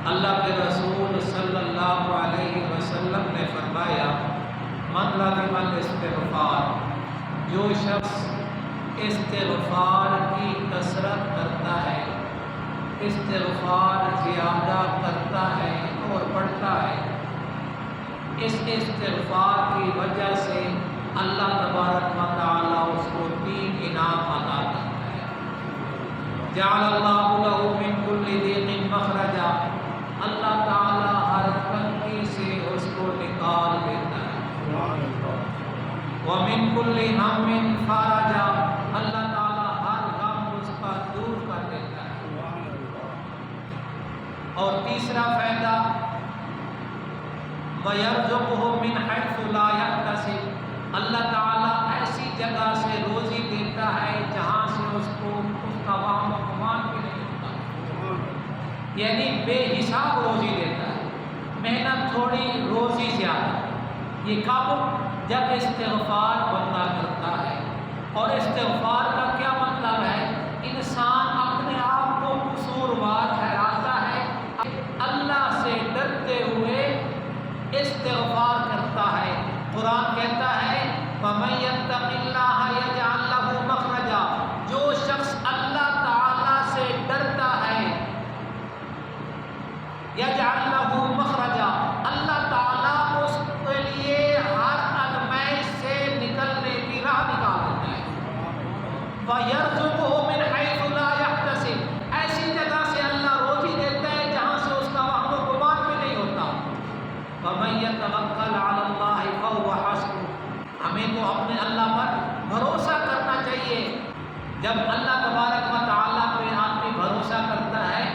اللہ کے رسول صلی اللہ علیہ وسلم نے فرمایا من لازم الاستغفار، جو شخص استغفار کی کثرت کرتا ہے، استغفار زیادہ کرتا ہے اور پڑھتا ہے، اس استغفار کی وجہ سے اللہ تبارک و تعالیٰ اس کو 3 انعام عطا کرتا ہے۔ جعل اللہ لہ من کل ضیق مخرجا، اللہ تعالیٰ ہر تنگی سے اس کو نکال دیتا ہے۔ ومن کل ہم فرجا، اللہ تعالیٰ ہر غم اس کا دور کر دیتا ہے۔ اور تیسرا فائدہ وَيَرْزُقْهُ مِنْ حَيْثُ لَا يَحْتَسِبُ، اللہ تعالیٰ ایسی جگہ سے روزی دیتا ہے جہاں سے اس کو اس کا وہم و گمان بھی نہیں ہوتا، یعنی بے حساب روزی دیتا ہے، محنت تھوڑی روزی زیادہ۔ یہ کب؟ جب استغفار بندہ کرتا ہے۔ اور استغفار کا کیا مطلب ہے؟ انسان اپنے آپ کو قصوروار ٹھہراتا ہے، اللہ سے ڈرتے ہوئے استغفار کرتا ہے۔ قرآن کہتا ہے وَمَن يَتَّقِ اللَّهَ يَجْعَل لَّهُ مَخْرَجًا، جو شخص اللہ تعالیٰ سے ڈرتا ہے، يَجْعَل لَّهُ مَخْرَجًا، اللہ تعالیٰ اس کے لیے ہر ازمائش سے نکلنے کی راہ نکال دیتا ہے۔ وَيَرْزُقُهُ مِنْ حَيْثُ لَا يَحْتَسِبُ، ایسی جگہ سے اللہ روزی دیتا ہے جہاں سے اس کا وہم و گمان بھی نہیں ہوتا۔ وَمَن يَتَوَكَّلْ عَلَى اللَّهِ فَهُوَ حَسْبُهُ، ہمیں تو اپنے اللہ پر بھروسہ کرنا چاہیے۔ جب اللہ تبارک و تعالیٰ پہ آدمی بھروسہ کرتا ہے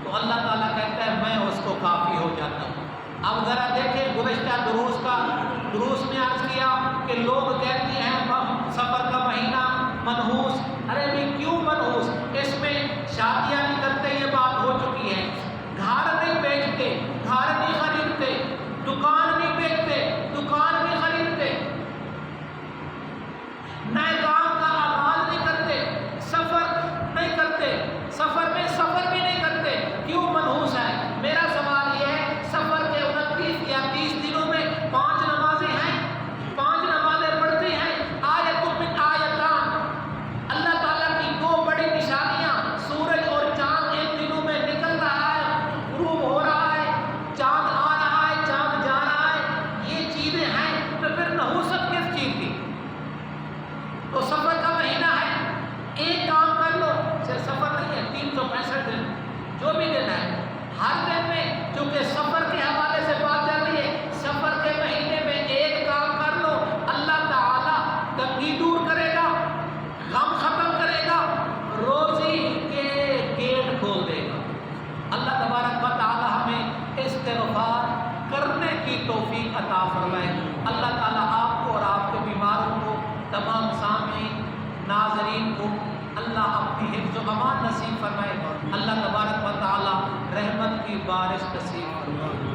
تو اللہ تعالیٰ کہتا ہے میں اس کو کافی ہو جاتا ہوں۔ اب ذرا دیکھیں گزشتہ دروس میں عرض کیا کہ لوگ کہتے ہیں سفر کا مہینہ منحوس، ارے بھی کیوں منحوس؟ اس میں شادیاں نہیں کرتے، یہ بات ہو چکی ہے، گھر نہیں بیچتے، گھر نہیں خریدتے، دکان نہیں بیچتے، دکان نہیں خریدتے، نئے کام کا آغاز نہیں کرتے، سفر نہیں کرتے، سفر میں سفر بھی نہیں کرتے، کیوں منحوس ہے؟ میرا سوال یہ ہے سفر کے 29 یا 30 دنوں میں 5 نمازیں ہیں، 5 نمازیں پڑھتے ہیں، آیت من آیتان، اللہ تعالیٰ کی 2 بڑی نشانیاں، سورج اور چاند ان دنوں میں نکل رہا ہے، غروب ہو رہا ہے، چاند آ رہا ہے، چاند جا رہا ہے، یہ چیزیں ہیں، تو پھر نحوست کس چیز کی؟ تو سفر کا مہینہ ہے، ایک کام کر لو، صرف سفر نہیں ہے، 365 دن، جو بھی دن ہے، ہر دن میں چونکہ سفر کے حوالے سے بات چل رہی ہے، سفر کے مہینے میں ایک کام کر لو، اللہ تعالیٰ تنگی دور کرے گا، غم ختم کرے گا، روزی کے گیٹ کھول دے گا۔ اللہ تبارک و تعالیٰ ہمیں استغفار کرنے کی توفیق عطا فرمائے۔ اللہ تعالیٰ آپ کو اور آپ کے بیماروں کو، تمام سامعین ناظرین کو اللہ اپنی حفظ و امان نصیب فرمائے۔ اللہ تبارک و تعالیٰ رحمت کی بارش نصیب فرمائے۔